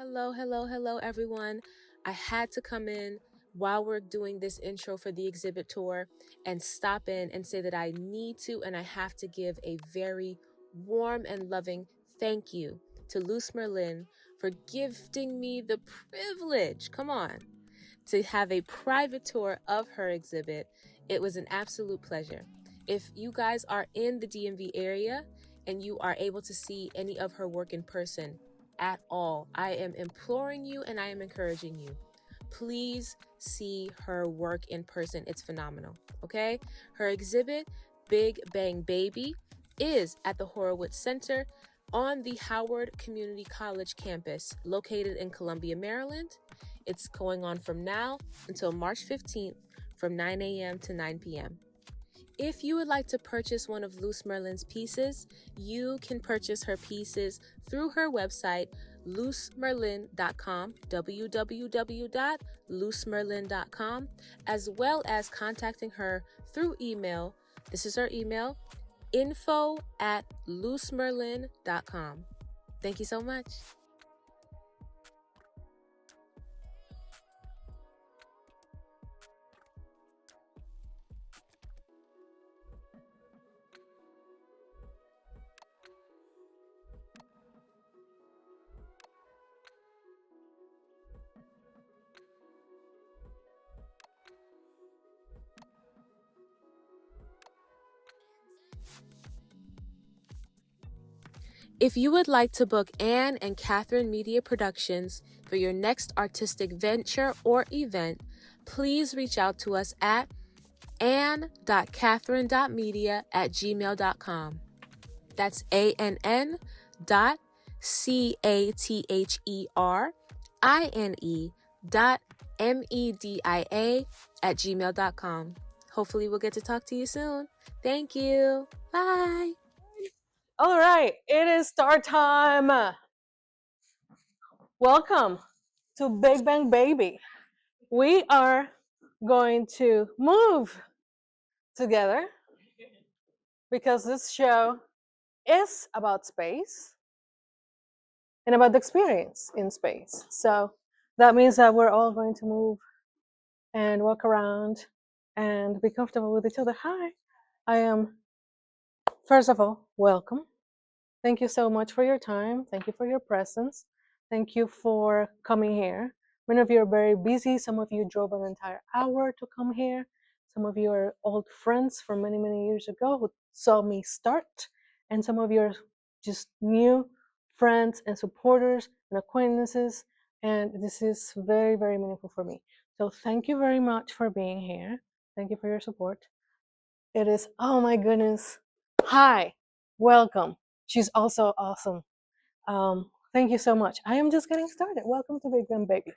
Hello, hello, hello, everyone. I had to come in while we're doing this intro for the exhibit tour and stop in and say that I need to and I have to give a very warm and loving thank you to LUSMERLIN for gifting me the privilege, come on, to have a private tour of her exhibit. It was an absolute pleasure. If you guys are in the DMV area and you are able to see any of her work in person at all, I am imploring you and I am encouraging you. Please see her work in person. It's phenomenal, okay? Her exhibit, Big Bang Baby, is at the Horowitz Center on the Howard Community College campus located in Columbia, Maryland. It's going on from now until March 15th from 9 a.m. to 9 p.m. If you would like to purchase one of LUSMERLIN's pieces, you can purchase her pieces through her website, LUSMERLIN.com, www.lusmerlin.com, as well as contacting her through email. This is her email, info@lusmerlin.com. Thank you so much. If you would like to book Anne and Catherine Media Productions for your next artistic venture or event, please reach out to us at ann.catherine.media@gmail.com. That's ANN.CATHERINE.MEDIA@gmail.com. Hopefully we'll get to talk to you soon. Thank you. Bye. All right, it is start time. Welcome to Big Bang Baby. We are going to move together because this show is about space and about the experience in space. So that means that we're all going to move and walk around and be comfortable with each other. Hi, I am, first of all, welcome. Thank you so much for your time. Thank you for your presence. Thank you for coming here. Many of you are very busy. Some of you drove an entire hour to come here. Some of you are old friends from many, many years ago who saw me start. And some of you are just new friends and supporters and acquaintances. And this is very, very meaningful for me. So thank you very much for being here. Thank you for your support. It is, oh my goodness. Hi, welcome. She's also awesome. Thank you so much. I am just getting started. Welcome to Big Bang Baby.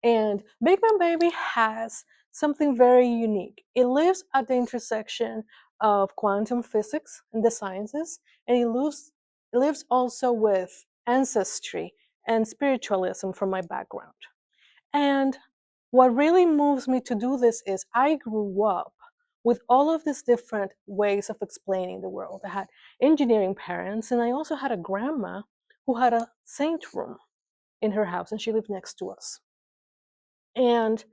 And Big Bang Baby has something very unique. It lives at the intersection of quantum physics and the sciences, and it lives also with ancestry and spiritualism from my background. And what really moves me to do this is I grew up with all of these different ways of explaining the world. I had engineering parents, and I also had a grandma who had a saint room in her house, and she lived next to us. And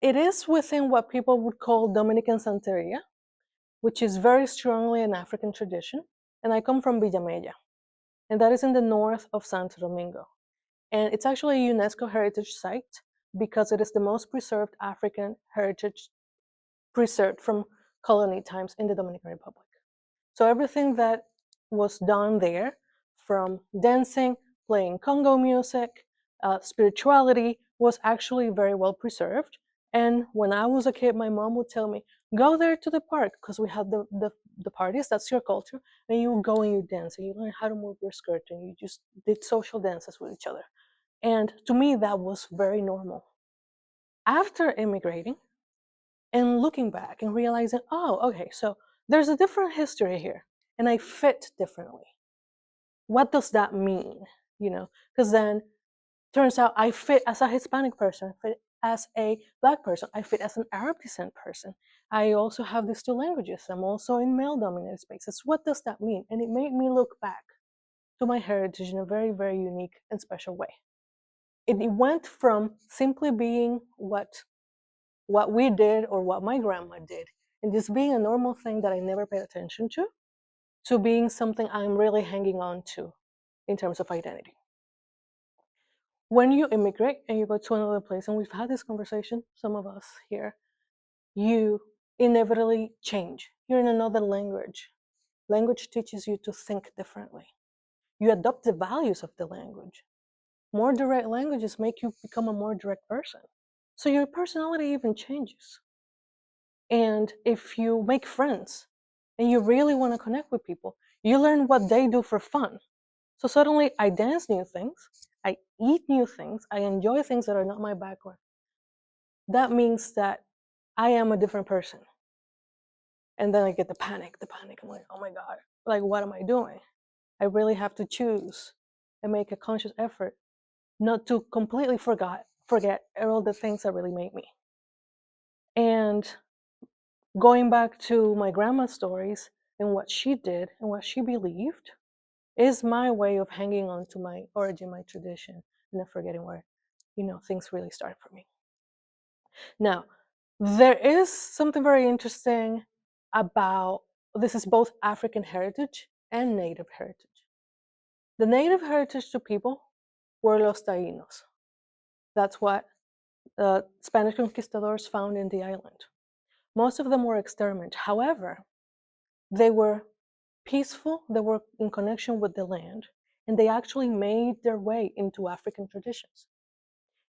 it is within what people would call Dominican Santeria, which is very strongly an African tradition. And I come from Villamella, and that is in the north of Santo Domingo. And it's actually a UNESCO heritage site because it is the most preserved African heritage preserved from colony times in the Dominican Republic. So everything that was done there, from dancing, playing Congo music, spirituality, was actually very well preserved. And when I was a kid, my mom would tell me, go there to the park, because we had the parties, that's your culture, and you go and you dance, and you learn how to move your skirt, and you just did social dances with each other. And to me, that was very normal. After immigrating and looking back and realizing, oh, okay, so there's a different history here, and I fit differently. What does that mean? Because then turns out I fit as a Hispanic person, I fit as a Black person, I fit as an Arab descent person. I also have these two languages. I'm also in male dominated spaces. What does that mean? And it made me look back to my heritage in a very, very unique and special way. It went from simply being what we did or what my grandma did, and just being a normal thing that I never paid attention to being something I'm really hanging on to in terms of identity. When you immigrate and you go to another place, and we've had this conversation, some of us here, you inevitably change. You're in another language. Language teaches you to think differently. You adopt the values of the language. More direct languages make you become a more direct person. So your personality even changes. And if you make friends and you really want to connect with people, you learn what they do for fun. So suddenly I dance new things, I eat new things, I enjoy things that are not my background. That means that I am a different person. And then I get the panic. I'm like, oh my God, like, what am I doing? I really have to choose and make a conscious effort not to completely forget all the things that really made me. And going back to my grandma's stories and what she did and what she believed is my way of hanging on to my origin, my tradition, and not forgetting where, things really started for me. Now, there is something very interesting about this is both African heritage and Native heritage. The Native heritage to people were los Taínos. That's what Spanish conquistadors found in the island. Most of them were exterminated. However, they were peaceful, they were in connection with the land, and they actually made their way into African traditions.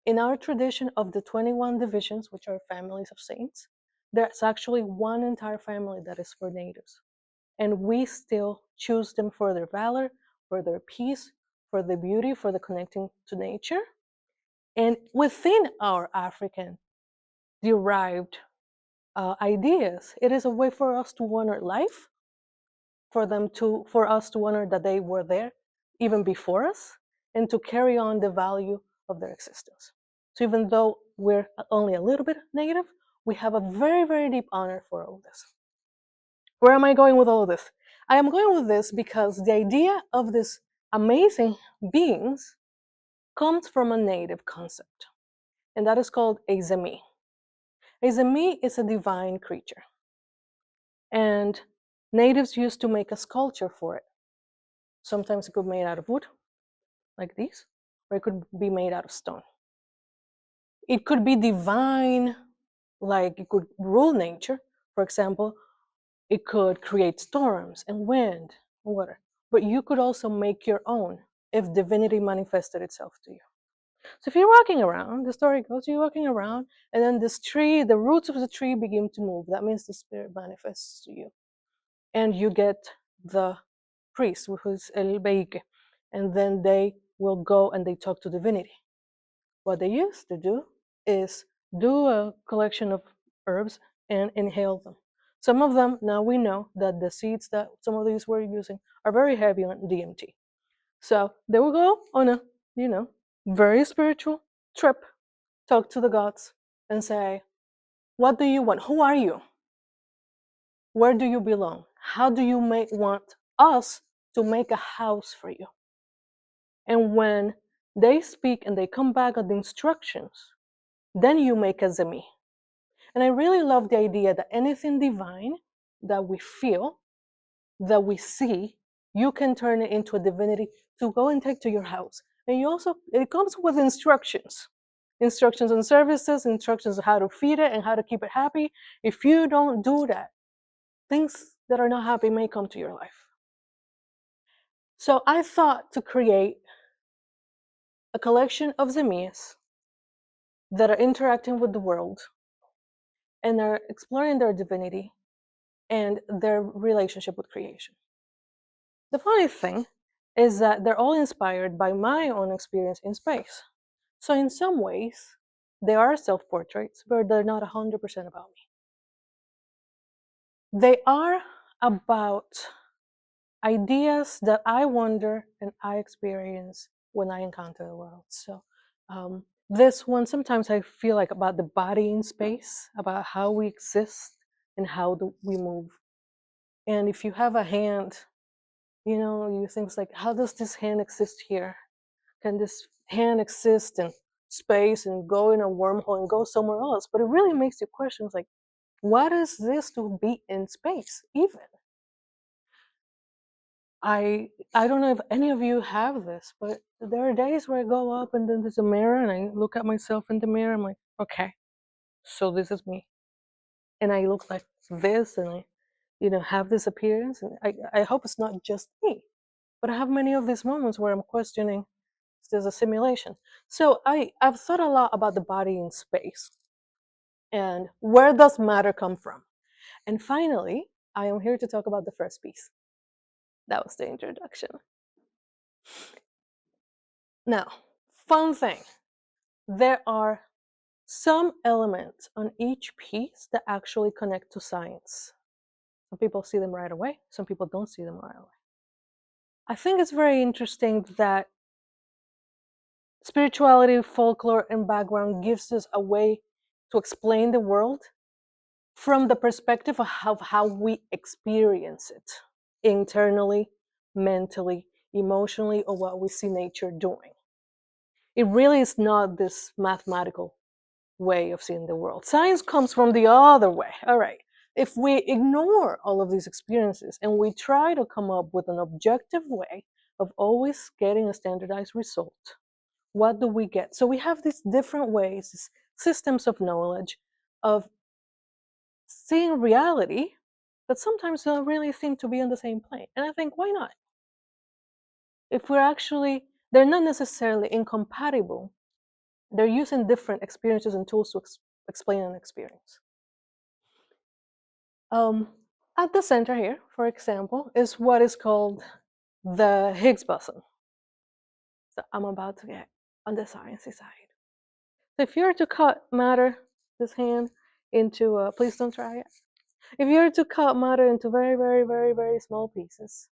In our tradition of the 21 divisions, which are families of saints, there's actually one entire family that is for natives. And we still choose them for their valor, for their peace, for the beauty, for the connecting to nature. And within our African derived ideas, it is a way for us to honor life, for us to honor that they were there even before us, and to carry on the value of their existence. So even though we're only a little bit negative, we have a very, very deep honor for all this. Where am I going with all of this? I am going with this because the idea of these amazing beings comes from a native concept, and that is called a zemi. A zemi is a divine creature, and natives used to make a sculpture for it. Sometimes it could be made out of wood, like these, or it could be made out of stone. It could be divine, like it could rule nature. For example, it could create storms and wind and water. But you could also make your own if divinity manifested itself to you. So if you're walking around, the story goes, you're walking around, and then this tree, the roots of the tree begin to move. That means the spirit manifests to you. And you get the priest, who's el beique, and then they will go and they talk to divinity. What they used to do is do a collection of herbs and inhale them. Some of them, now we know that the seeds that some of these were using are very heavy on DMT. So they will go on a, very spiritual trip, talk to the gods, and say, what do you want? Who are you? Where do you belong? How do you want us to make a house for you? And when they speak and they come back with the instructions, then you make a zemi. And I really love the idea that anything divine that we feel, that we see, you can turn it into a divinity to go and take to your house. And it comes with instructions. Instructions on services, instructions on how to feed it and how to keep it happy. If you don't do that, things that are not happy may come to your life. So I thought to create a collection of zemis that are interacting with the world and are exploring their divinity and their relationship with creation. The funny thing is that they're all inspired by my own experience in space. So in some ways, they are self-portraits, but they're not 100% about me. They are about ideas that I wonder and I experience when I encounter the world. So this one, sometimes I feel like about the body in space, about how we exist and how we move. And if you have a hand, you think like, how does this hand exist here? Can this hand exist in space and go in a wormhole and go somewhere else, but it really makes you question, like, what is this to be in space even? I don't know if any of you have this, but there are days where I go up and then there's a mirror and I look at myself in the mirror. I'm like, okay, so this is me, and I look like this, and I, have this appearance, and I hope it's not just me, but I have many of these moments where I'm questioning, is this a simulation? So I've thought a lot about the body in space and where does matter come from, and finally, I am here to talk about the first piece. That was the introduction. Now, fun thing, there are some elements on each piece that actually connect to science. Some people see them right away, some people don't see them right away. I think it's very interesting that spirituality, folklore, and background gives us a way to explain the world from the perspective of how we experience it internally, mentally, emotionally, or what we see nature doing. It really is not this mathematical way of seeing the world. Science comes from the other way. All right. If we ignore all of these experiences and we try to come up with an objective way of always getting a standardized result, what do we get? So we have these different ways, these systems of knowledge of seeing reality that sometimes don't really seem to be on the same plane. And I think, why not? If we're actually, they're not necessarily incompatible, they're using different experiences and tools to explain an experience. At the center here, for example, is what is called the Higgs boson. So I'm about to get on the sciencey side. So if you were to cut matter, this hand, into, please don't try it. If you were to cut matter into very, very, very, very small pieces,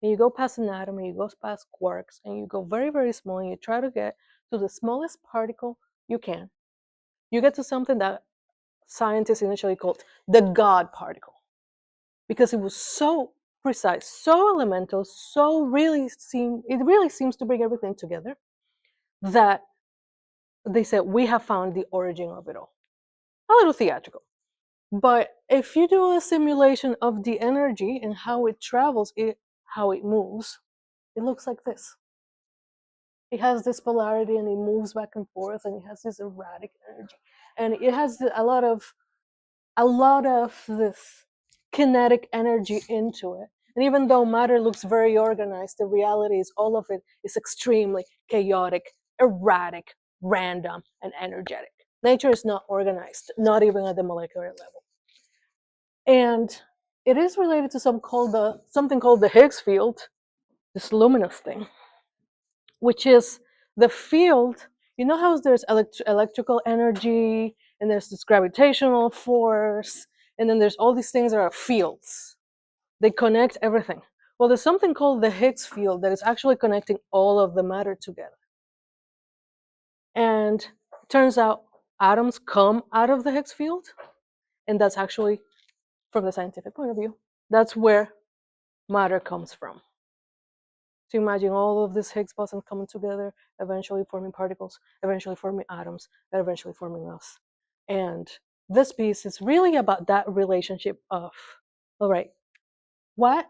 and you go past an atom, and you go past quarks, and you go very, very small, and you try to get to the smallest particle you can, you get to something that scientists initially called the God particle, because it was so precise, so elemental, it really seems to bring everything together, that they said, we have found the origin of it all. A little theatrical. But if you do a simulation of the energy and how it travels, how it moves, it looks like this. It has this polarity and it moves back and forth, and it has this erratic energy. And it has a lot of this kinetic energy into it. And even though matter looks very organized, the reality is all of it is extremely chaotic, erratic, random, and energetic. Nature is not organized, not even at the molecular level. And it is related to something called the Higgs field, this luminous thing, which is the field. You know how there's electrical energy, and there's this gravitational force, and then there's all these things that are fields. They connect everything. Well, there's something called the Higgs field that is actually connecting all of the matter together. And it turns out atoms come out of the Higgs field, and that's actually, from the scientific point of view, that's where matter comes from. So imagine all of these Higgs bosons coming together, eventually forming particles, eventually forming atoms, and eventually forming us. And this piece is really about that relationship of, all right, what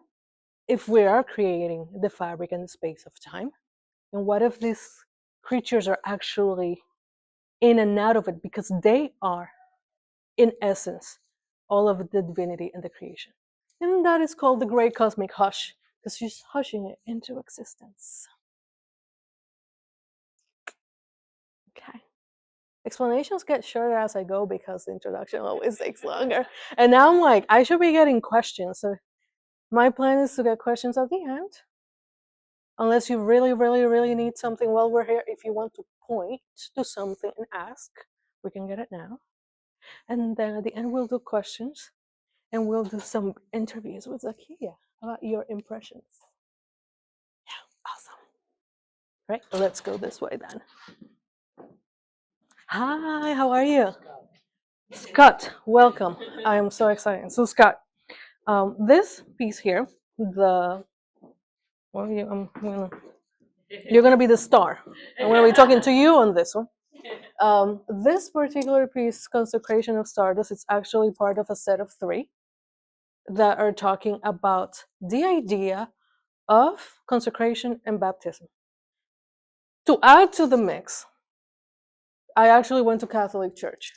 if we are creating the fabric and the space of time? And what if these creatures are actually in and out of it, because they are, in essence, all of the divinity and the creation. And that is called the great cosmic hush, because she's hushing it into existence. Okay. Explanations get shorter as I go because the introduction always takes longer. And now I'm like, I should be getting questions. So my plan is to get questions at the end. Unless you really, really, really need something while we're here. If you want to point to something and ask, we can get it now. And then at the end, we'll do questions. And we'll do some interviews with Zakia about your impressions. Yeah, awesome. Right, let's go this way then. Hi, how are you? Scott, welcome. I am so excited. So Scott, this piece here, you're gonna be the star. I'm gonna be talking to you on this one. This particular piece, Consecration of Stardust, it's actually part of a set of three that are talking about the idea of consecration and baptism. To add to the mix, I actually went to Catholic Church.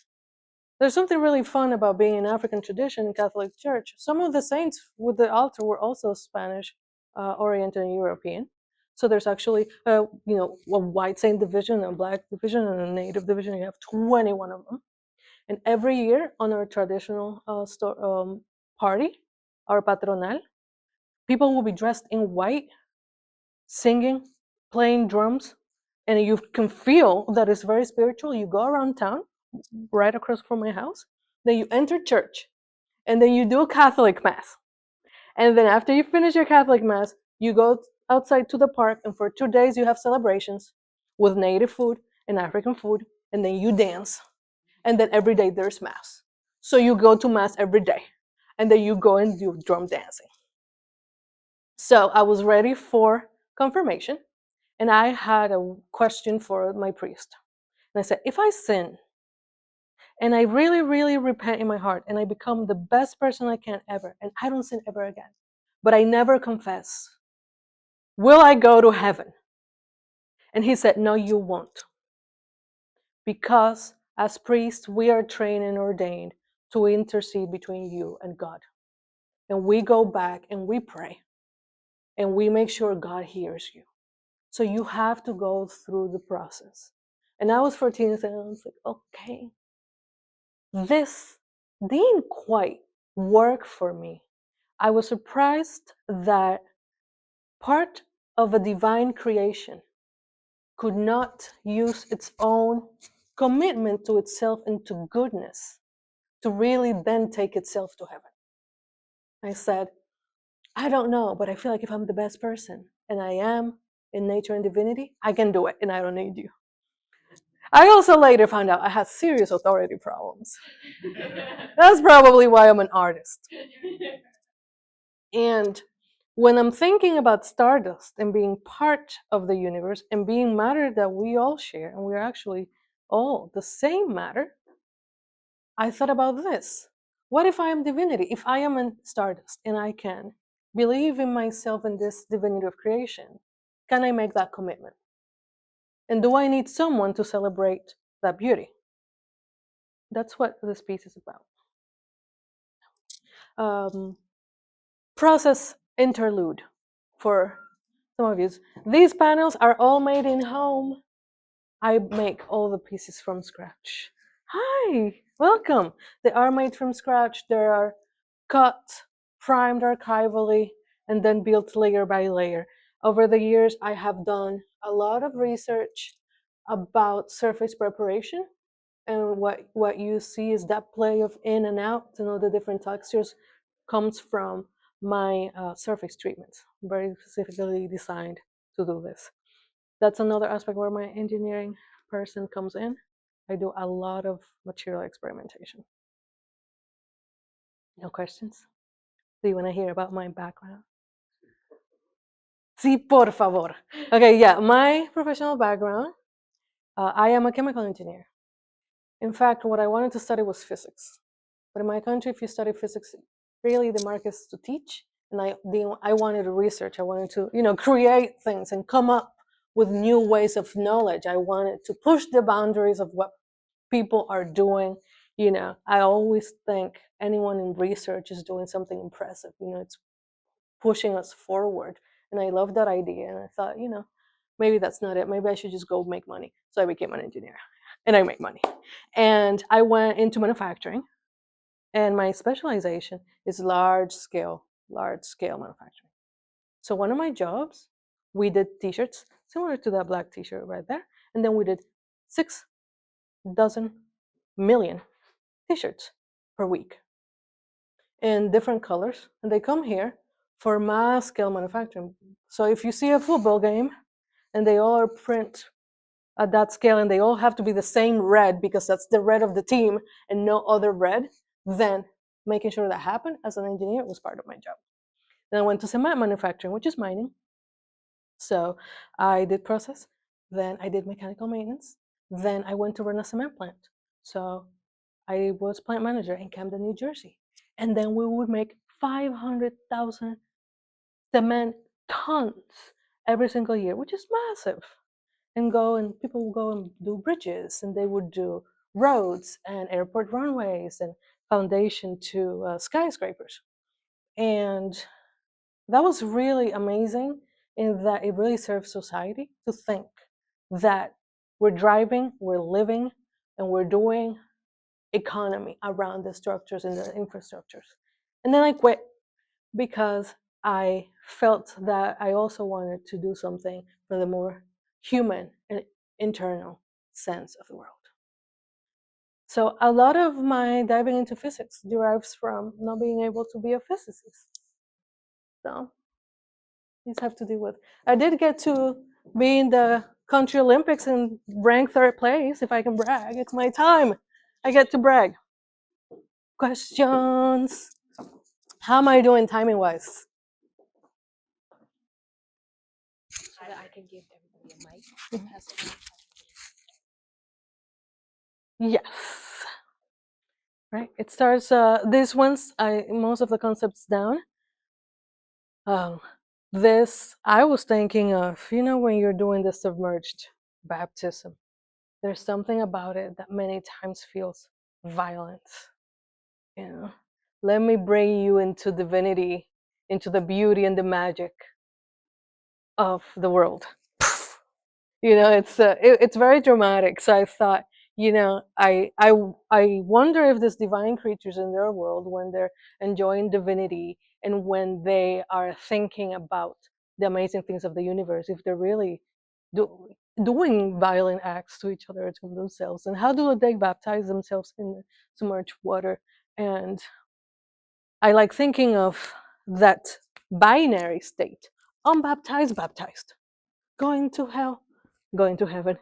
There's something really fun about being in African tradition in Catholic Church. Some of the saints with the altar were also Spanish oriented and European. So there's actually, a white saint division, a black division, and a native division. You have 21 of them. And every year on our traditional party, our patronal, people will be dressed in white, singing, playing drums, and you can feel that it's very spiritual. You go around town, right across from my house, then you enter church, and then you do a Catholic mass. And then after you finish your Catholic mass, you go outside to the park, and for 2 days you have celebrations with native food and African food, and then you dance. And then every day there's mass. So you go to mass every day, and then you go and do drum dancing. So I was ready for confirmation, and I had a question for my priest. And I said, if I sin and I really, really repent in my heart and I become the best person I can ever, and I don't sin ever again, but I never confess, will I go to heaven? And he said, no, you won't. Because as priests, we are trained and ordained to intercede between you and God. And we go back and we pray and we make sure God hears you. So you have to go through the process. And I was 14 and I was like, okay, this didn't quite work for me. I was surprised that part of a divine creation could not use its own commitment to itself and to goodness to really then take itself to heaven. I said, I don't know, but I feel like if I'm the best person, and I am in nature and divinity, I can do it, and I don't need you. I also later found out I had serious authority problems. That's probably why I'm an artist. And when I'm thinking about stardust and being part of the universe and being matter that we all share, and we're actually all the same matter, I thought about this. What if I am divinity? If I am a stardust and I can believe in myself and this divinity of creation, can I make that commitment? And do I need someone to celebrate that beauty? That's what this piece is about. Process interlude for some of you. These panels are all made in home. I make all the pieces from scratch. Hi, welcome. They are made from scratch. They are cut, primed archivally, and then built layer by layer. Over the years, I have done a lot of research about surface preparation, and what you see is that play of in and out and all the different textures comes from my surface treatments, very specifically designed to do this. That's another aspect where my engineering person comes in. I do a lot of material experimentation. No questions? Do you want to hear about my background? Sí, por favor. Okay, yeah, my professional background, I am a chemical engineer. In fact, what I wanted to study was physics. But in my country, if you study physics, really the mark is to teach. And I wanted to research. I wanted to, create things and come up with new ways of knowledge. I wanted to push the boundaries of what people are doing. I always think anyone in research is doing something impressive. It's pushing us forward. And I love that idea. And I thought, maybe that's not it. Maybe I should just go make money. So I became an engineer and I make money. And I went into manufacturing. And my specialization is large scale manufacturing. So one of my jobs, we did t-shirts similar to that black t-shirt right there. And then we did 6 dozen million t-shirts per week in different colors. And they come here for mass scale manufacturing. So if you see a football game and they all are print at that scale and they all have to be the same red because that's the red of the team and no other red, then making sure that happened as an engineer was part of my job. Then I went to cement manufacturing, which is mining. So I did process, then I did mechanical maintenance, Then I went to run a cement plant. So I was plant manager in Camden, New Jersey. And then we would make 500,000 cement tons every single year, which is massive. And people would go and do bridges, and they would do roads and airport runways and foundation to skyscrapers. And that was really amazing in that it really serves society to think that we're driving, we're living, and we're doing economy around the structures and the infrastructures. And then I quit because I felt that I also wanted to do something for the more human and internal sense of the world. So a lot of my diving into physics derives from not being able to be a physicist. So these have to deal with. I did get to be in the country Olympics and rank third place, if I can brag. It's my time. I get to brag. Questions. How am I doing timing wise? So that I can give everybody a mic. Pass it around. Yes. Right. It starts. This one's most of the concepts down. Um, this I was thinking of. You know, when you're doing the submerged baptism, there's something about it that many times feels violent. You know, let me bring you into divinity, into the beauty and the magic of the world. It's very dramatic. So I thought, I wonder if these divine creatures in their world, when they're enjoying divinity and when they are thinking about the amazing things of the universe, if they're really doing violent acts to each other, to themselves, and how do they baptize themselves in submerged water? And I like thinking of that binary state: unbaptized, baptized, going to hell, going to heaven.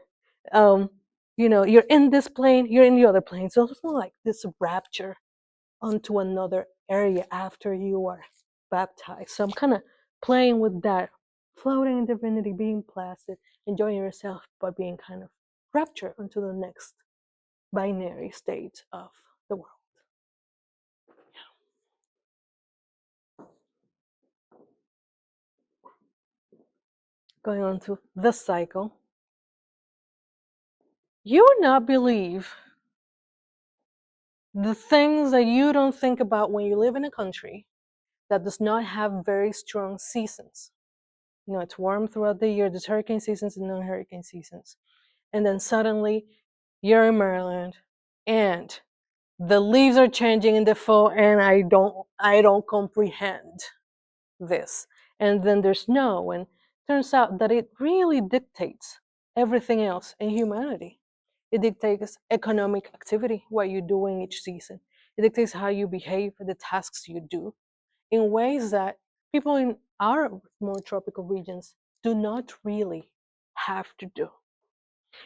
Um, you're in this plane, you're in the other plane. So it's more like this rapture onto another area after you are baptized. So I'm kind of playing with that, floating in divinity, being placid, enjoying yourself, but being kind of raptured onto the next binary state of the world. Going on to the cycle. You would not believe the things that you don't think about when you live in a country that does not have very strong seasons. It's warm throughout the year. There's hurricane seasons and non-hurricane seasons. And then suddenly you're in Maryland and the leaves are changing in the fall, and I don't comprehend this. And then there's snow, and turns out that it really dictates everything else in humanity. It dictates economic activity, what you do in each season. It dictates how you behave, the tasks you do, in ways that people in our more tropical regions do not really have to do.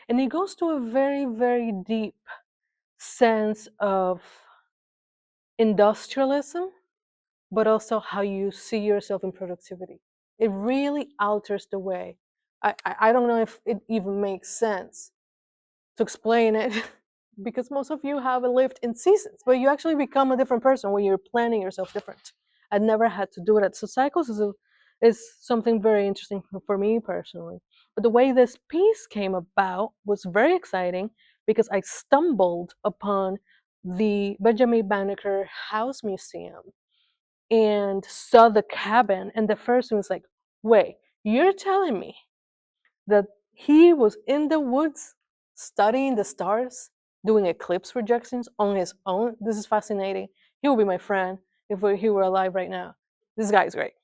And it goes to a very, very deep sense of industrialism, but also how you see yourself in productivity. It really alters the way. I don't know if it even makes sense to explain it because most of you have lived in seasons, but you actually become a different person when you're planning yourself different. I never had to do it. So cycles is something very interesting for me personally. But the way this piece came about was very exciting because I stumbled upon the Benjamin Banneker House Museum and saw the cabin, and the first one was like, wait, you're telling me that he was in the woods studying the stars, doing eclipse projections on his own? This is fascinating. He would be my friend if he were alive right now. This guy is great.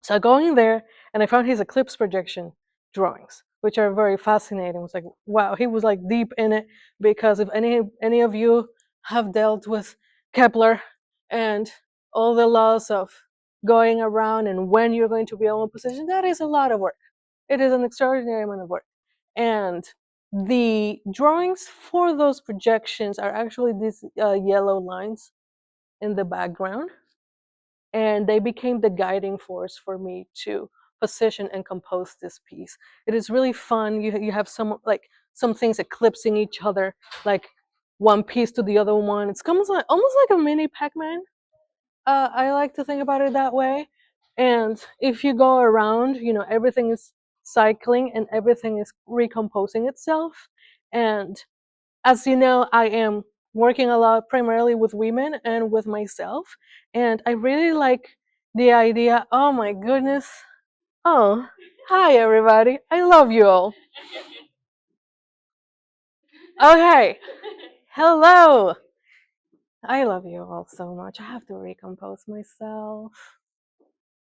So I go in there and I found his eclipse projection drawings, which are very fascinating. It was like, wow, he was like deep in it, because if any of you have dealt with Kepler and all the laws of going around and when you're going to be in one position, that is a lot of work. It is an extraordinary amount of work. And the drawings for those projections are actually these yellow lines in the background, and they became the guiding force for me to position and compose this piece. It is really fun. You have some like some things eclipsing each other, like one piece to the other one. It's almost like a mini Pac-Man. I like to think about it that way. And if you go around, everything is cycling and everything is recomposing itself. And as you know, I am working a lot primarily with women and with myself. And I really like the idea. Oh my goodness. Oh, hi everybody. I love you all. Okay. Hello. I love you all so much. I have to recompose myself.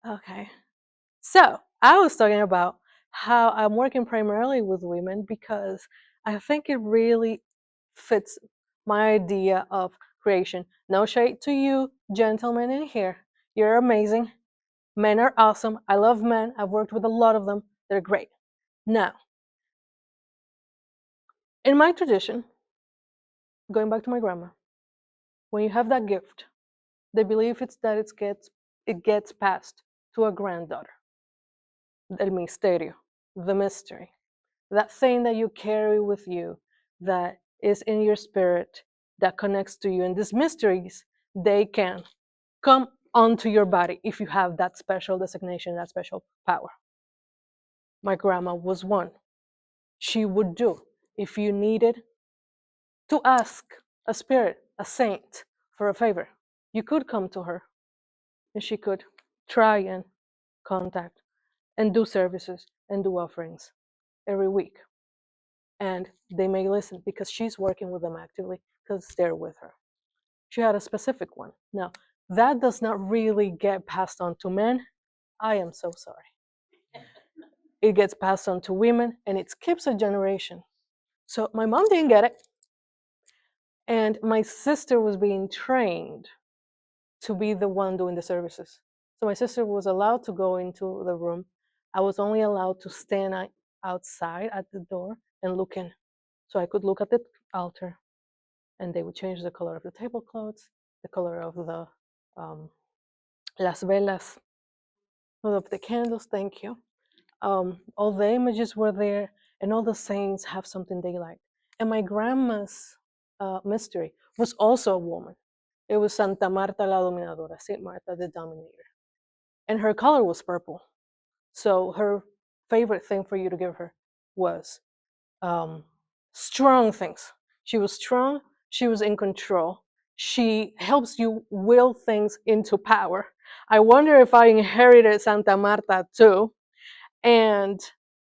Okay. So, I was talking about how I'm working primarily with women because I think it really fits my idea of creation. No shade to you, gentlemen in here. You're amazing. Men are awesome. I love men. I've worked with a lot of them. They're great. Now, in my tradition, going back to my grandma, when you have that gift, they believe it gets passed to a granddaughter. El misterio, the mystery, that thing that you carry with you, that is in your spirit, that connects to you. And these mysteries, they can come onto your body if you have that special designation, that special power. My grandma was one. She would do if you needed to ask a spirit, a saint, for a favor. You could come to her and she could try and contact and do services and do offerings every week. And they may listen because she's working with them actively because they're with her. She had a specific one. Now, that does not really get passed on to men. I am so sorry. It gets passed on to women and it skips a generation. So my mom didn't get it. And my sister was being trained to be the one doing the services. So my sister was allowed to go into the room. I was only allowed to stand outside at the door and look in. So I could look at the altar and they would change the color of the tablecloths, the color of the las velas, of the candles, thank you. All the images were there and all the saints have something they like. And my grandma's mystery was also a woman. It was Santa Marta la Dominadora, Saint Martha the Dominator. And her color was purple. So her favorite thing for you to give her was um, strong things. She was strong, she was in control. She helps you will things into power. I wonder if I inherited Santa Marta too. And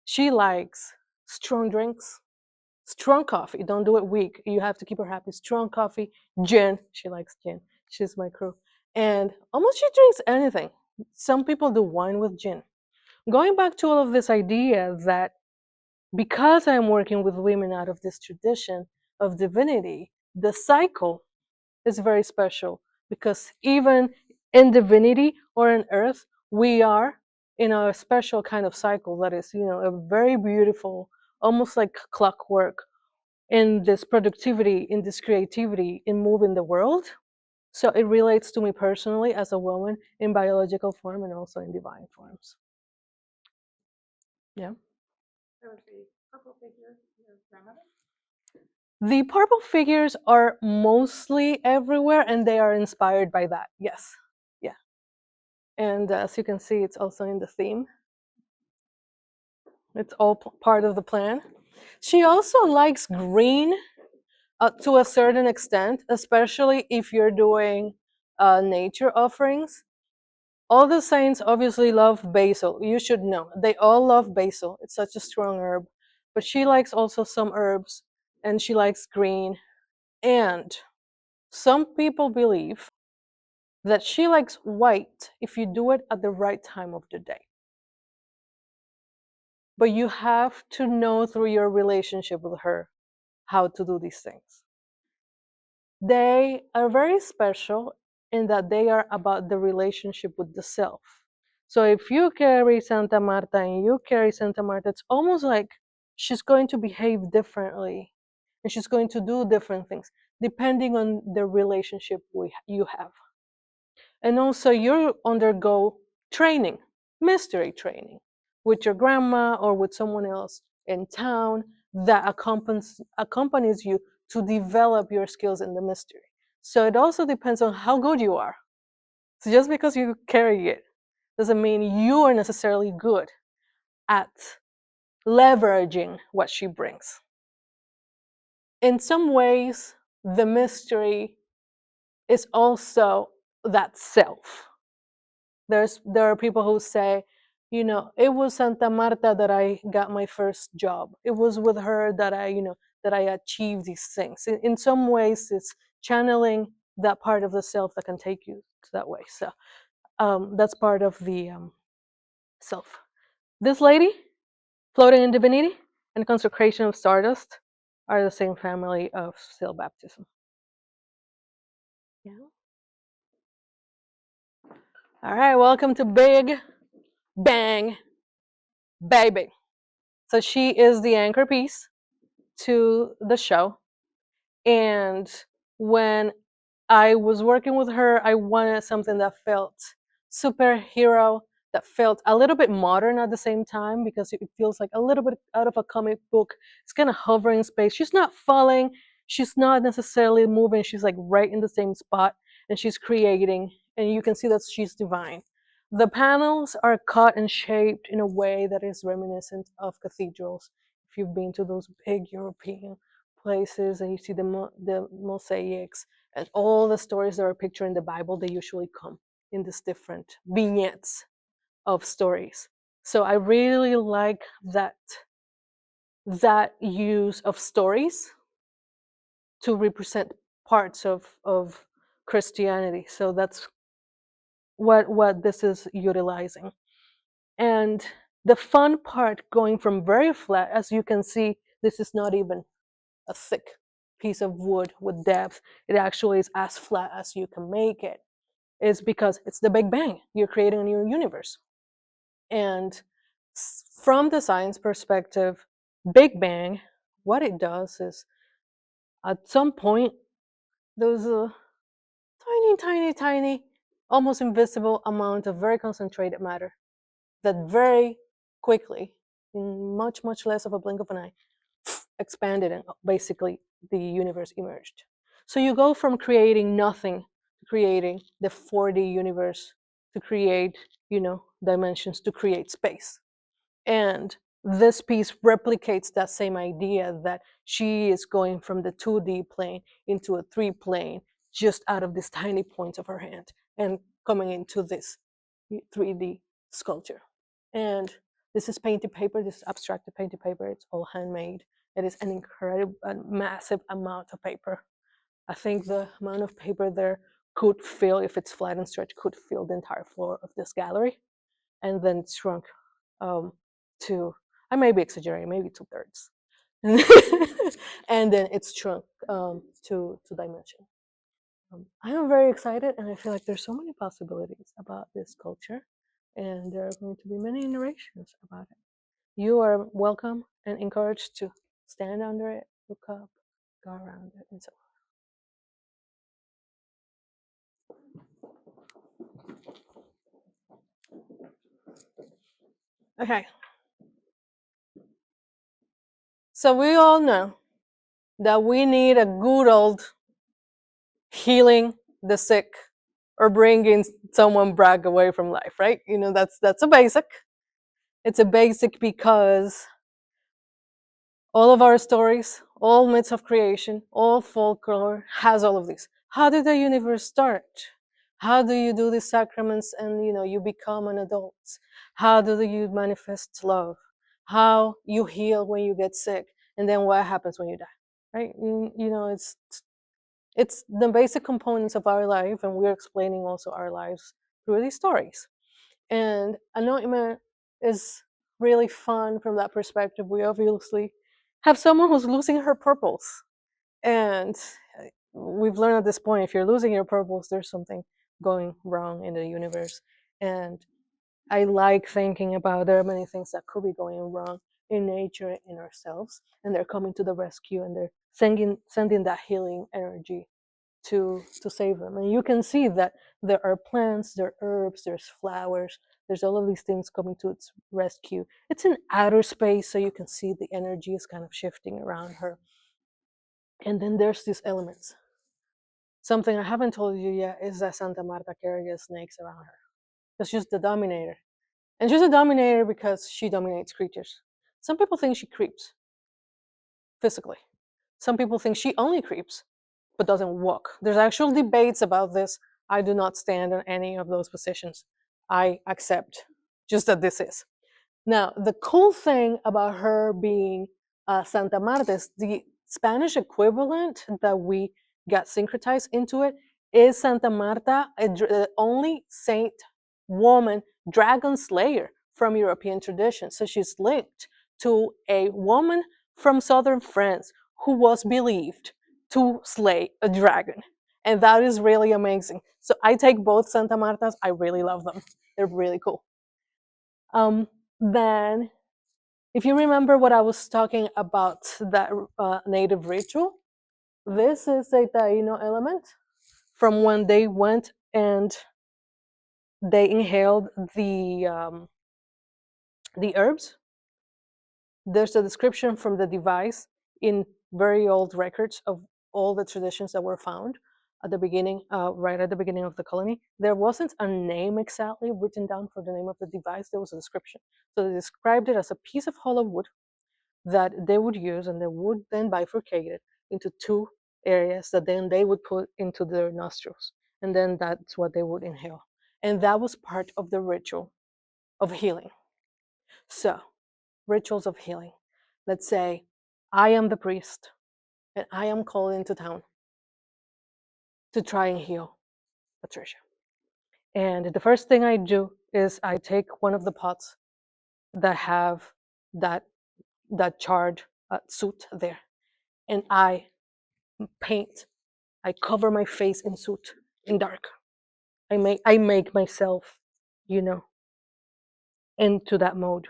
she likes strong drinks, strong coffee. Don't do it weak. You have to keep her happy. Strong coffee, gin. She likes gin. She's my crew. And almost she drinks anything. Some people do wine with gin. Going back to all of this idea that because I'm working with women out of this tradition of divinity, the cycle is very special because even in divinity or in earth, we are in a special kind of cycle that is, a very beautiful, almost like clockwork in this productivity, in this creativity, in moving the world. So it relates to me personally as a woman in biological form and also in divine forms. Yeah. The purple figures are mostly everywhere and they are inspired by that. Yes. Yeah. And as you can see, it's also in the theme. It's all part of the plan. She also likes green to a certain extent, especially if you're doing nature offerings. All the saints obviously love basil. You should know. They all love basil. It's such a strong herb. But she likes also some herbs and she likes green. And some people believe that she likes white if you do it at the right time of the day. But you have to know through your relationship with her how to do these things. They are very special in that they are about the relationship with the self. So if you carry Santa Marta and you carry Santa Marta, it's almost like she's going to behave differently and she's going to do different things depending on the relationship you have. And also you undergo training, mystery training, with your grandma or with someone else in town that accompanies you to develop your skills in the mystery. So it also depends on how good you are. So just because you carry it doesn't mean you are necessarily good at leveraging what she brings. In some ways, the mystery is also that self. There are people who say, it was Santa Marta that I got my first job. It was with her that I achieved these things. In some ways, it's channeling that part of the self that can take you to that way. So that's part of the self. This lady, floating in divinity, and consecration of stardust are the same family of seal baptism. Yeah. All right, welcome to Big Bang Baby. So she is the anchor piece to the show. And when I was working with her, I wanted something that felt superhero, that felt a little bit modern at the same time, because it feels like a little bit out of a comic book. It's kind of hovering in space. She's not falling, she's not necessarily moving, she's like right in the same spot, and she's creating, and you can see that she's divine. The panels are cut and shaped in a way that is reminiscent of cathedrals. If you've been to those big European places and you see the mosaics and all the stories that are pictured in the Bible, they usually come in these different vignettes of stories. So I really like that use of stories to represent parts of Christianity. So that's what this is utilizing. And the fun part, going from very flat, as you can see, this is not even a thick piece of wood with depth. It actually is as flat as you can make it. Is because it's the Big Bang. You're creating a new universe. And from the science perspective, Big Bang, what it does is at some point, there's a tiny, tiny, tiny, almost invisible amount of very concentrated matter that very quickly, in much, much less of a blink of an eye, expanded, and basically the universe emerged. So you go from creating nothing to creating the 4D universe, to create, dimensions, to create space. And this piece replicates that same idea, that she is going from the 2D plane into a 3 plane, just out of this tiny point of her hand, and coming into this 3D sculpture. And this is painted paper, this is abstracted painted paper, it's all handmade. It is an incredible, massive amount of paper. I think the amount of paper there could fill, if it's flat and stretched, could fill the entire floor of this gallery. And then it's shrunk to, I may be exaggerating, maybe 2/3. And then it's shrunk to dimension. I am very excited, and I feel like there's so many possibilities about this culture, and there are going to be many iterations about it. You are welcome and encouraged to stand under it, look up, go around it, and so on. Okay. So we all know that we need a good old healing the sick, or bringing someone back away from life, right? That's a basic. It's a basic because all of our stories, all myths of creation, all folklore has all of these. How did the universe start? How do you do these sacraments and you become an adult? How do you manifest love? How you heal when you get sick, and then what happens when you die? Right? It's the basic components of our life, and we're explaining also our lives through these stories. And anointment is really fun from that perspective. We obviously have someone who's losing her purples. And we've learned at this point, if you're losing your purples, there's something going wrong in the universe. And I like thinking about, there are many things that could be going wrong in nature, in ourselves, and they're coming to the rescue, and they're sending that healing energy to save them. And you can see that there are plants, there are herbs, there's flowers, There's all of these things coming to its rescue. It's in outer space, so you can see the energy is kind of shifting around her. And then there's these elements. Something I haven't told you yet is that Santa Marta carries snakes around her. Because she's the dominator. And she's a dominator because she dominates creatures. Some people think she creeps physically. Some people think she only creeps but doesn't walk. There's actual debates about this. I do not stand on any of those positions. I accept just that this is. Now, the cool thing about her being Santa Marta is the Spanish equivalent that we got syncretized into it is Santa Marta, the only saint woman dragon slayer from European tradition. So she's linked to a woman from southern France who was believed to slay a dragon. And that is really amazing. So I take both Santa Martas. I really love them. They're really cool. Then, if you remember what I was talking about, that native ritual, this is a Taino element from when they went and they inhaled the herbs. There's a description from the device in very old records of all the traditions that were found at the beginning, right at the beginning of the colony. There wasn't a name exactly written down for the name of the device. There was a description. So they described it as a piece of hollow wood that they would use, and they would then bifurcate it into two areas that then they would put into their nostrils, and then that's what they would inhale. And that was part of the ritual of healing. So, rituals of healing. Let's say I am the priest and I am called into town to try and heal Patricia. And the first thing I do is I take one of the pots that have that charred soot there, and I paint. I cover my face in soot in dark. I make myself, you know, into that mode.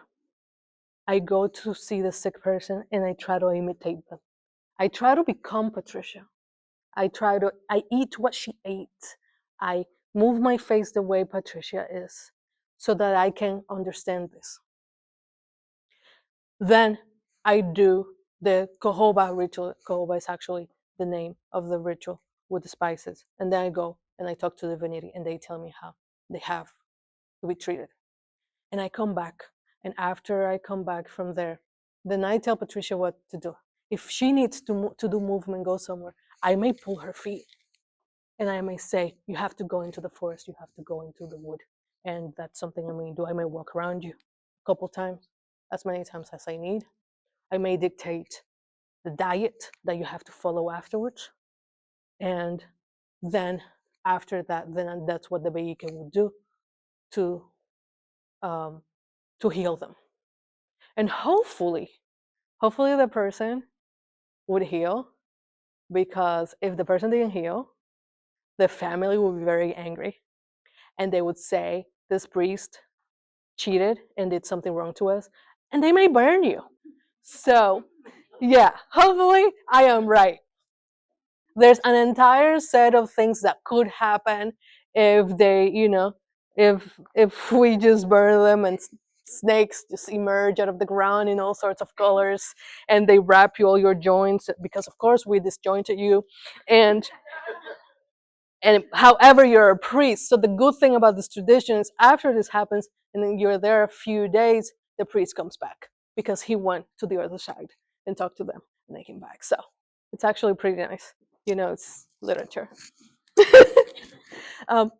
I go to see the sick person and I try to imitate them. I try to become Patricia. I eat what she ate. I move my face the way Patricia is so that I can understand this. Then I do the cohoba ritual. Cohoba is actually the name of the ritual with the spices. And then I go and I talk to the divinity and they tell me how they have to be treated. And I come back. And after I come back from there, then I tell Patricia what to do. If she needs to do movement, go somewhere, I may pull her feet. And I may say, you have to go into the forest, you have to go into the wood. And that's something I may do. I may walk around you a couple times, as many times as I need. I may dictate the diet that you have to follow afterwards. And then after that, then that's what the Beike will do to heal them. And hopefully the person would heal, because if the person didn't heal, the family would be very angry. And they would say, this priest cheated and did something wrong to us, and they may burn you. So, yeah, hopefully I am right. There's an entire set of things that could happen if they, if we just burn them and snakes just emerge out of the ground in all sorts of colors and they wrap you all your joints, because of course we disjointed you, and however you're a priest. So the good thing about this tradition is after this happens and then you're there a few days, the priest comes back because he went to the other side and talked to them and they came back. So it's actually pretty nice. It's literature. And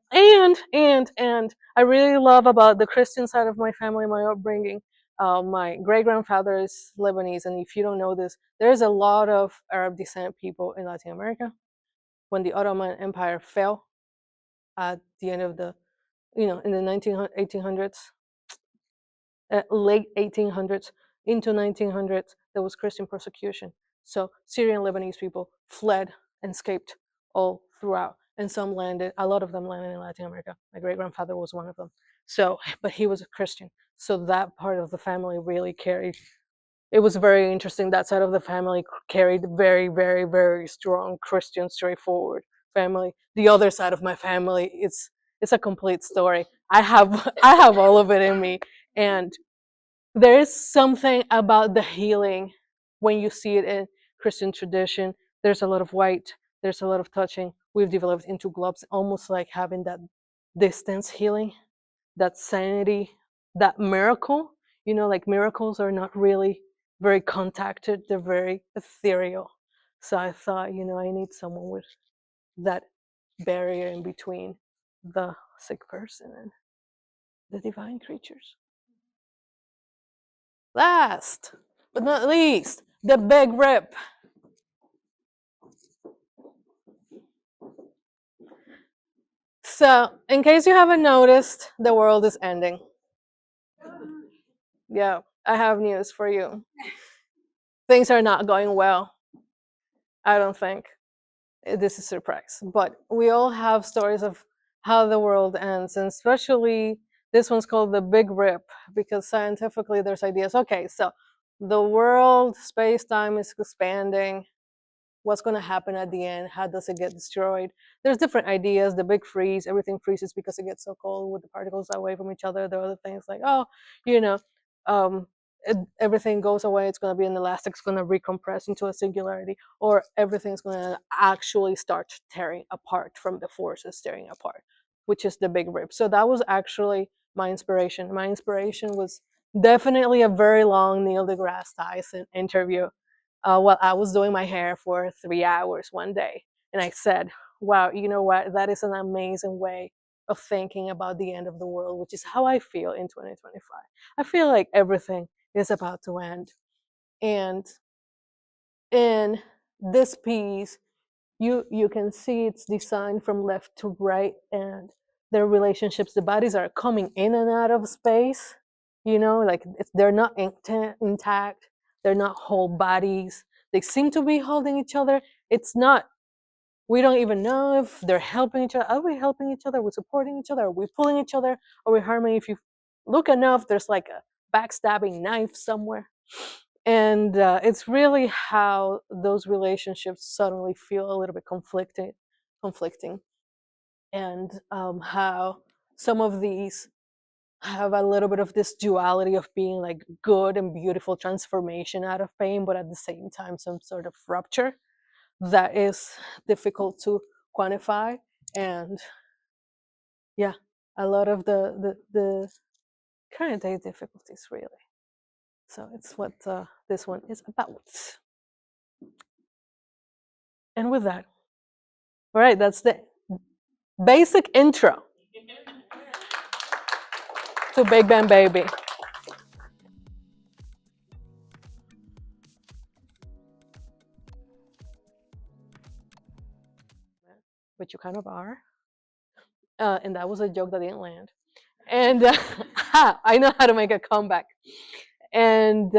I really love about the Christian side of my family, my upbringing. My great grandfather is Lebanese, and if you don't know this, there's a lot of Arab descent people in Latin America. When the Ottoman Empire fell at the end of the, in the 1800s, late 1800s into 1900s, there was Christian persecution. So Syrian Lebanese people fled and escaped all throughout. And a lot of them landed in Latin America. My great grandfather was one of them. So, but he was a Christian. So that part of the family really carried. It was very interesting. That side of the family carried very, very, very strong Christian, straightforward family. The other side of my family, it's a complete story. I have all of it in me, and there is something about the healing when you see it in Christian tradition. There's a lot of white, there's a lot of touching. We've developed into gloves, almost like having that distance healing, that sanity, that miracle. You know, like miracles are not really very contacted, they're very ethereal. So I thought, I need someone with that barrier in between the sick person and the divine creatures. Last but not least, the big rip. So, in case you haven't noticed, the world is ending. Yeah, I have news for you. Things are not going well, I don't think. This is a surprise. But we all have stories of how the world ends, and especially this one's called the Big Rip because scientifically there's ideas. Okay, so the world, space time is expanding. What's going to happen at the end? How does it get destroyed? There's different ideas. The big freeze, everything freezes because it gets so cold with the particles away from each other. There are other things like, you know, um, everything goes away. It's going to be an elastic. It's going to recompress into a singularity, or everything's going to actually start tearing apart from the forces tearing apart, which is the big rip. So that was actually my inspiration. My inspiration was definitely a very long Neil deGrasse Tyson interview while I was doing my hair for 3 hours one day. And I said, wow, you know what? That is an amazing way of thinking about the end of the world, which is how I feel in 2025. I feel like everything is about to end. And in this piece, you can see it's designed from left to right, and their relationships, the bodies are coming in and out of space, like they're not intact, they're not whole bodies. They seem to be holding each other. It's not, we don't even know if they're helping each other. Are we helping each other? Are we supporting each other? Are we pulling each other? Are we harming? If you look enough, there's like a backstabbing knife somewhere. And it's really how those relationships suddenly feel a little bit conflicting, and how some of these have a little bit of this duality of being like good and beautiful transformation out of pain, but at the same time some sort of rupture that is difficult to quantify. And yeah, a lot of the current day difficulties, really. So it's what this one is about. And with that, all right, that's the basic intro to Big Bang Baby. Which you kind of are. And that was a joke that didn't land. And I know how to make a comeback. And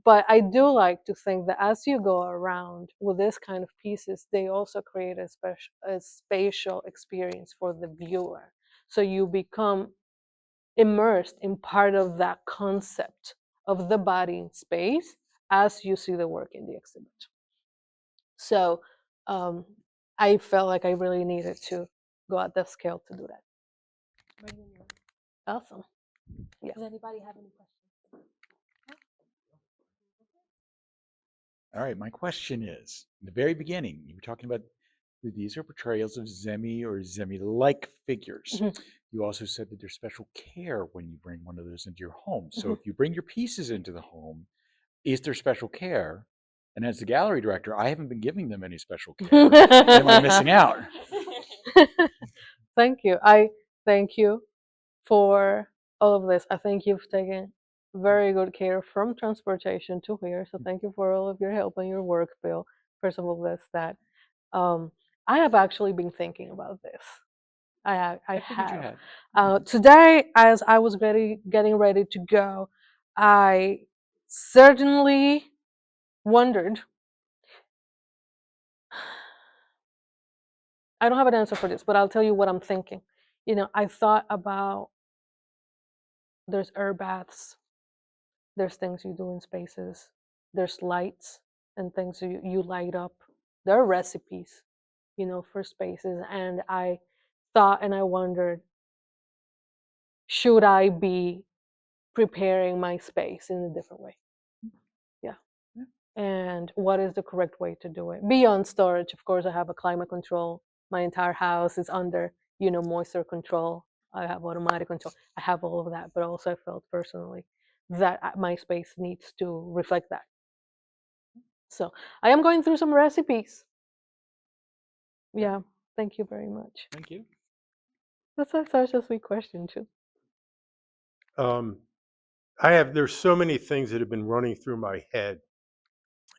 but I do like to think that as you go around with this kind of pieces, they also create a spatial experience for the viewer. So you become immersed in part of that concept of the body in space as you see the work in the exhibit. So um, I felt like I really needed to go at that scale to do that. Awesome. Yeah. Does anybody have any questions? All right, my question is, in the very beginning, you were talking about these are portrayals of Zemi or Zemi-like figures. Mhm. You also said that there's special care when you bring one of those into your home. So Mhm. if you bring your pieces into the home, is there special care? And as the gallery director, I haven't been giving them any special care. Am I missing out? Thank you. I thank you for all of this. I think you've taken very good care from transportation to here. So thank you for all of your help and your work, Bill. First of all, that's that. Um, I have actually been thinking about this. I figured you have. had. Today, as I was getting ready to go, I certainly wondered. I don't have an answer for this, but I'll tell you what I'm thinking. I thought about, there's air baths, there's things you do in spaces, there's lights and things you light up. There are recipes, for spaces. And I thought and I wondered, should I be preparing my space in a different way? Yeah. And what is the correct way to do it? Beyond storage, of course, I have a climate control. My entire house is under, moisture control. I have automatic control. I have all of that, but also I felt personally that my space needs to reflect that. So I am going through some recipes. Yeah, thank you very much. Thank you. That's such a sweet question too. There's so many things that have been running through my head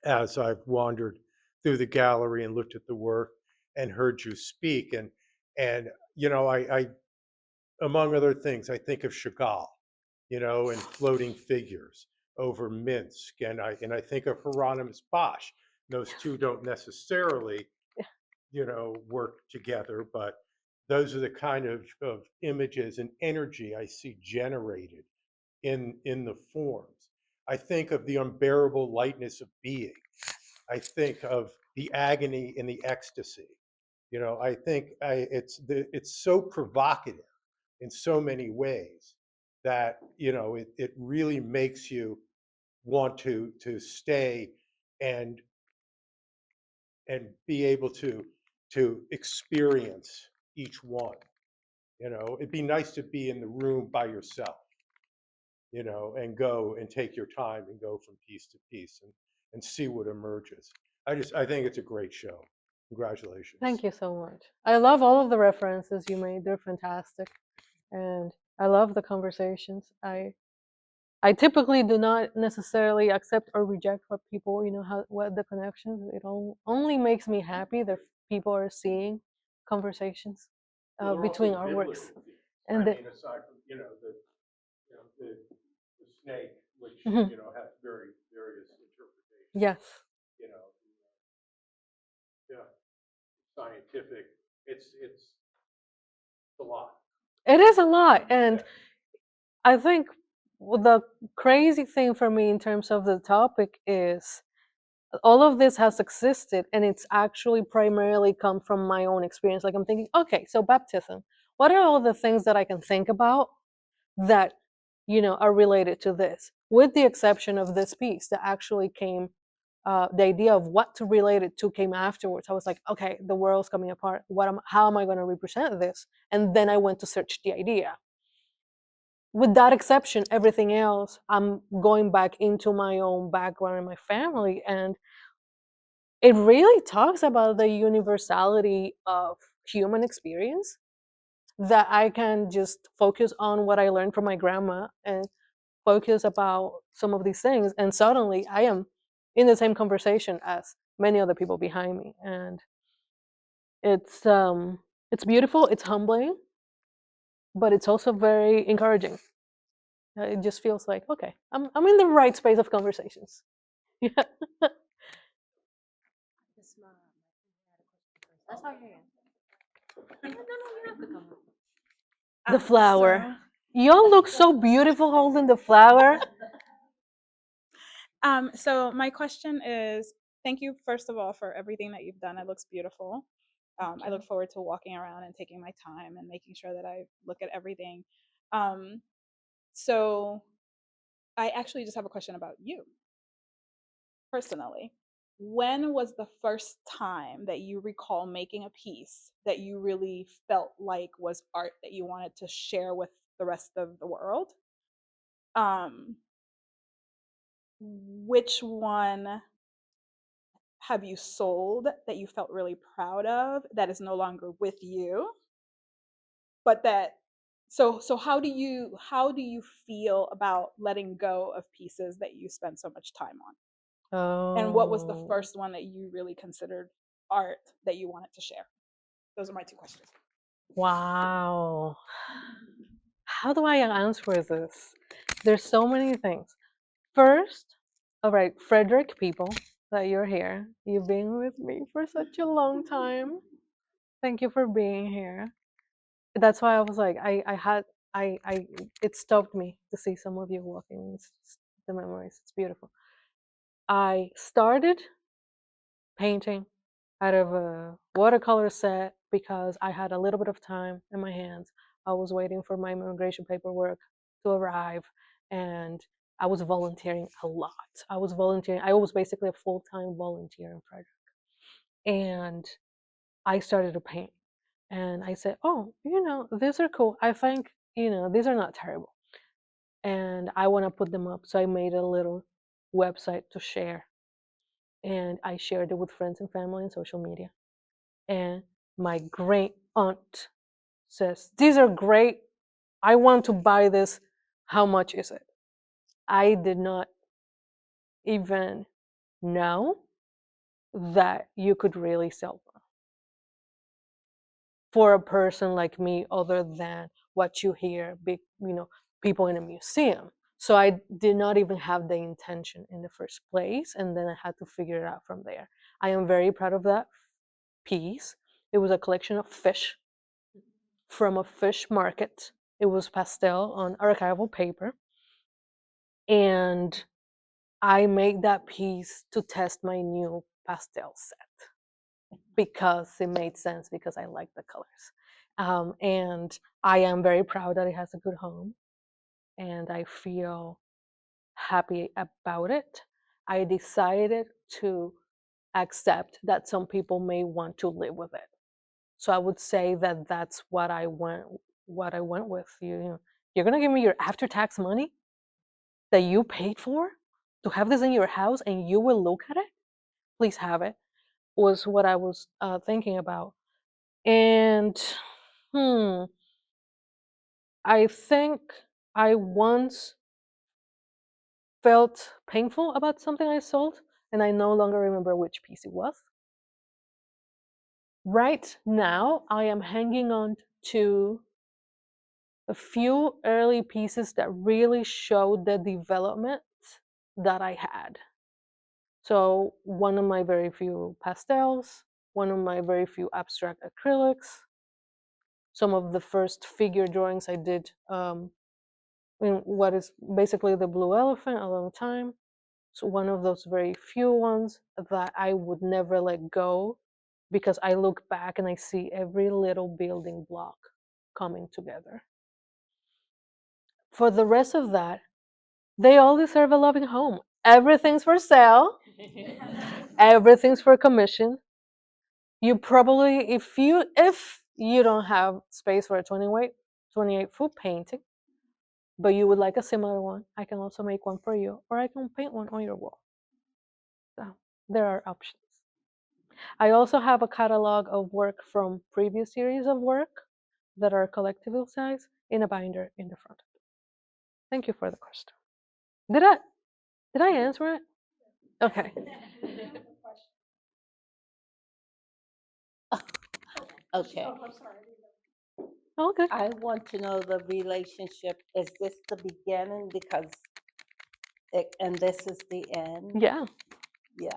as I've wandered through the gallery and looked at the work and heard you speak. And I among other things, I think of Chagall, and floating figures over Minsk, and I think of Hieronymus Bosch. Those two don't necessarily, work together, but those are the kind of images and energy I see generated in the forms. I think of the unbearable lightness of being. I think of the agony and the ecstasy. I think it's so provocative in so many ways that it really makes you want to stay and be able to experience each one. It'd be nice to be in the room by yourself, and go and take your time and go from piece to piece and see what emerges. I think it's a great show. Congratulations. Thank you so much. I love all of the references you made. They're fantastic. And I love the conversations. I typically do not necessarily accept or reject what people, what the connections. It only makes me happy that people are seeing conversations between our works. And Aside from the snake, which Mhm. has very various interpretations. Yes, You know, yeah, scientific. It's a lot. it is a lot. And Yeah. I think the crazy thing for me in terms of the topic is all of this has existed and it's actually primarily come from my own experience. Like I'm thinking, okay, so baptism, what are all the things that I can think about that are related to this, with the exception of this piece that actually came, the idea of what to relate it to came afterwards. I was like, okay, the world's coming apart, how am I going to represent this? And then I went to search the idea. With that exception, everything else, I'm going back into my own background and my family, and it really talks about the universality of human experience, that I can just focus on what I learned from my grandma and focus about some of these things, and suddenly I am in the same conversation as many other people behind me. And it's beautiful, it's humbling, but it's also very encouraging. It just feels like, okay, I'm in the right space of conversations. Yeah. That's how you're. No, you have to come up. The flower. So, Y'all look so beautiful holding the flower. so my question is, thank you first of all for everything that you've done. It looks beautiful. I look forward to walking around and taking my time and making sure that I look at everything. So I actually just have a question about you personally. When was the first time that you recall making a piece that you really felt like was art that you wanted to share with the rest of the world? Which one have you sold that you felt really proud of that is no longer with you? But that so how do you feel about letting go of pieces that you spend so much time on? And what was the Oh, first one that you really considered art that you wanted to share? Those are my two questions. wow. How do I answer this? There's so many things. First, all right, Frederick, people, that you're here. You've been with me for such a long time. Thank you for being here. That's why I was like, it stopped me to see some of you walking. It's just the memories. It's beautiful. I started painting out of a watercolor set because I had a little bit of time in my hands. I was waiting for my immigration paperwork to arrive, and I was volunteering a lot. I was basically a full-time volunteer in Frederick. And I started to paint. And I said, oh, these are cool. I think, these are not terrible. And I want to put them up. So I made a little website to share. And I shared it with friends and family and social media. And my great aunt says, these are great. I want to buy this. How much is it? I did not even know that you could really sell them for a person like me, other than what you hear, big, people in a museum. So I did not even have the intention in the first place, and then I had to figure it out from there. I am very proud of that piece. It was a collection of fish from a fish market. It was pastel on archival paper, and I made that piece to test my new pastel set because it made sense, because I like the colors. And I am very proud that it has a good home, and I feel happy about it. I decided to accept that some people may want to live with it. So I would say that that's what I went with. You're gonna give me your after-tax money that you paid for to have this in your house, and you will look at it? Please have it, was what I was thinking about. And I think I once felt painful about something I sold, and I no longer remember which piece it was. Right now, I am hanging on to a few early pieces that really showed the development that I had. So one of my very few pastels, one of my very few abstract acrylics, some of the first figure drawings I did in what is basically the blue elephant a long time. So one of those very few ones that I would never let go, because I look back and I see every little building block coming together. For the rest of that, they all deserve a loving home. Everything's for sale. Everything's for commission. You probably, if you don't have space for a 28-foot painting, but you would like a similar one, I can also make one for you, or I can paint one on your wall. So there are options. I also have a catalog of work from previous series of work that are collectible size in a binder in the front. Thank you for the question. Did I answer it? Okay. Okay. Okay. I want to know the relationship. Is this the beginning and this is the end? Yeah. Yeah.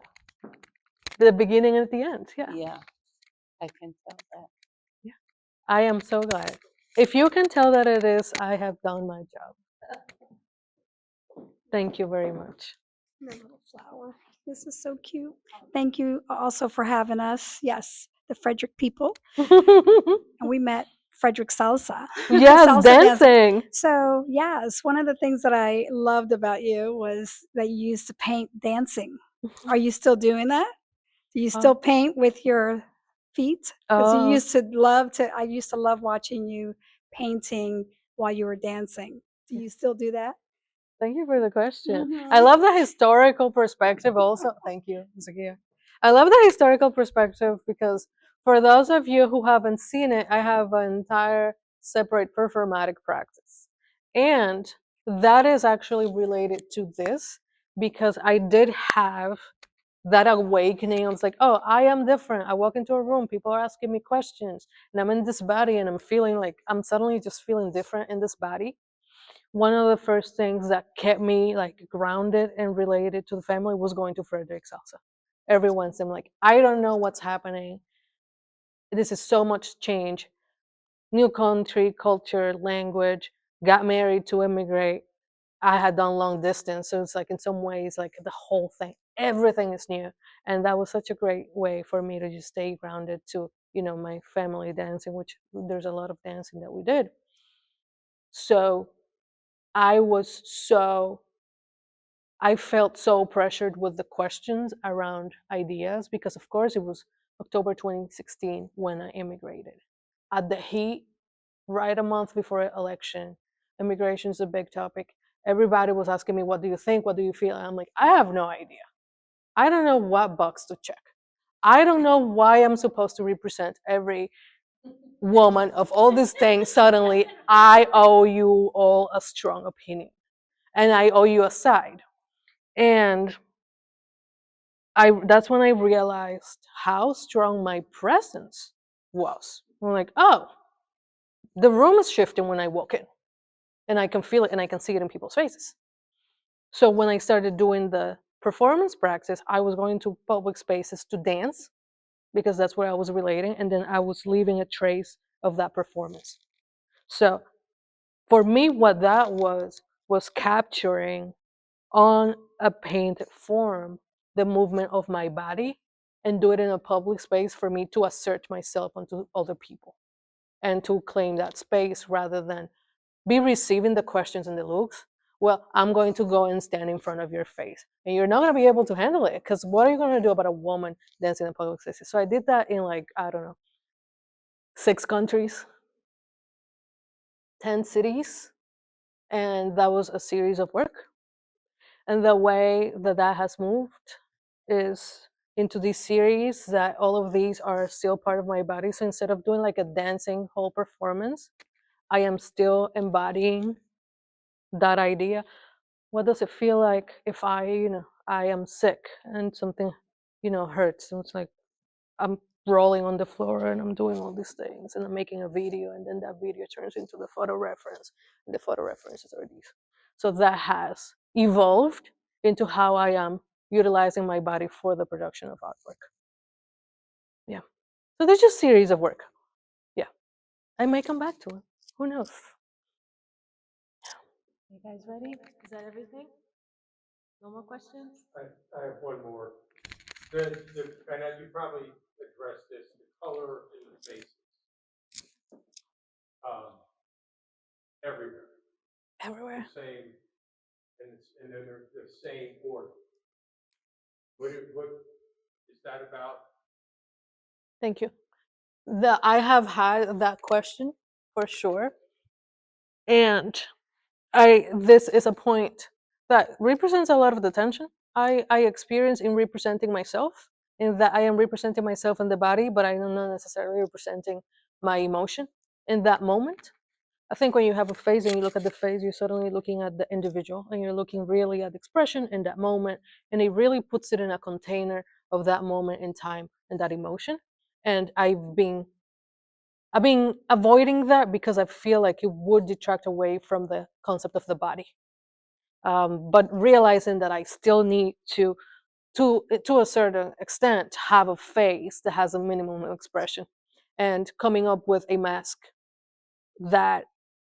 The beginning and the end. Yeah. Yeah. I can tell that. Yeah. I am so glad. If you can tell that it is, I have done my job. Thank you very much. The little flower. This is so cute. Thank you also for having us. Yes, the Frederick people. And we met Frederick Salsa. Yes, Salsa dancing. So, yes, one of the things that I loved about you was that you used to paint dancing. Are you still doing that? Do you still paint with your feet? Because I used to love watching you painting while you were dancing. Do you still do that? Thank you for the question. I love the historical perspective also. Thank you, Zakia. I love the historical perspective because for those of you who haven't seen it, I have an entire separate performatic practice. And that is actually related to this, because I did have that awakening. I was like, oh, I am different. I walk into a room, people are asking me questions, and I'm in this body and I'm feeling like I'm suddenly just feeling different in this body. One of the first things that kept me like grounded and related to the family was going to Frederick Salsa. Every once I'm like, I don't know what's happening. This is so much change. New country, culture, language, got married to immigrate. I had done long distance. So it's like in some ways, like the whole thing, everything is new. And that was such a great way for me to just stay grounded to, my family dancing, which there's a lot of dancing that we did. So I felt so pressured with the questions around ideas because, of course, it was October 2016 when I immigrated. At the heat, right a month before election, immigration is a big topic. Everybody was asking me, what do you think? What do you feel? And I'm like, I have no idea. I don't know what box to check. I don't know why I'm supposed to represent every woman of all these things. Suddenly, I owe you all a strong opinion and I owe you a side. And that's when I realized how strong my presence was. I'm like, oh, the room is shifting when I walk in, and I can feel it and I can see it in people's faces. So when I started doing the performance practice, I was going to public spaces to dance because that's where I was relating, and then I was leaving a trace of that performance. So for me, what that was capturing on a painted form the movement of my body and do it in a public space for me to assert myself onto other people and to claim that space rather than be receiving the questions and the looks. Well, I'm going to go and stand in front of your face and you're not going to be able to handle it because what are you going to do about a woman dancing in public spaces? So I did that in like, I don't know, 6 countries, 10 cities, and that was a series of work. And the way that that has moved is into this series that all of these are still part of my body. So instead of doing like a dancing whole performance, I am still embodying that idea. What does it feel like if I am sick and something, hurts? And it's like I'm rolling on the floor and I'm doing all these things and I'm making a video and then that video turns into the photo reference and the photo references are these. So that has evolved into how I am utilizing my body for the production of artwork. Yeah. So there's just series of work. Yeah. I may come back to it. Who knows? You guys ready? Is that everything? No more questions? I have one more. And you probably addressed this, the color in the faces, everywhere. Everywhere. The same, and then they're the same order. What is that about? Thank you. I have had that question for sure. And this is a point that represents a lot of the tension I experience in representing myself, in that I am representing myself in the body, but I am not necessarily representing my emotion in that moment. I think when you have a face and you look at the face, you're suddenly looking at the individual and you're looking really at the expression in that moment, and it really puts it in a container of that moment in time and that emotion. And I've been avoiding that because I feel like it would detract away from the concept of the body. But realizing that I still need to a certain extent, have a face that has a minimum expression, and coming up with a mask that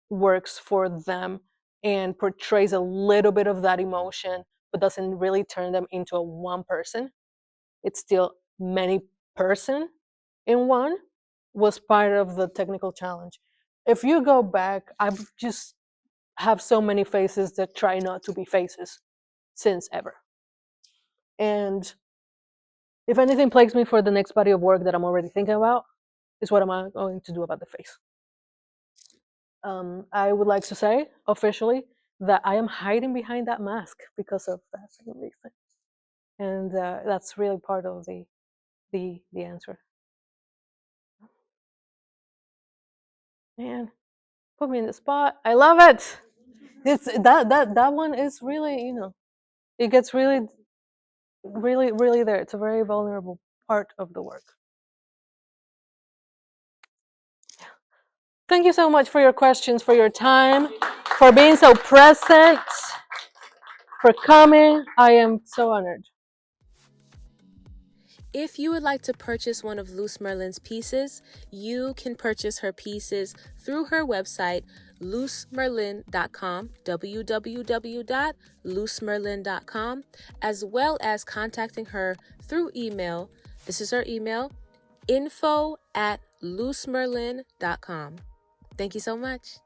works for them and portrays a little bit of that emotion, but doesn't really turn them into a one person. It's still many person in one, was part of the technical challenge. If you go back, I've just have so many faces that try not to be faces since ever. And if anything plagues me for the next body of work that I'm already thinking about, is what am I going to do about the face? I would like to say officially that I am hiding behind that mask because of that same reason. And that's really part of the answer. Man, put me in the spot. I love it. It's that one is really, it gets really there. It's a very vulnerable part of the work. Thank you so much for your questions, for your time, for being so present, for coming. I am so honored. If you would like to purchase one of LUSMERLIN's pieces, you can purchase her pieces through her website, LUSMERLIN.com, www.LUSMERLIN.com, as well as contacting her through email. This is her email, info@LUSMERLIN.com. Thank you so much.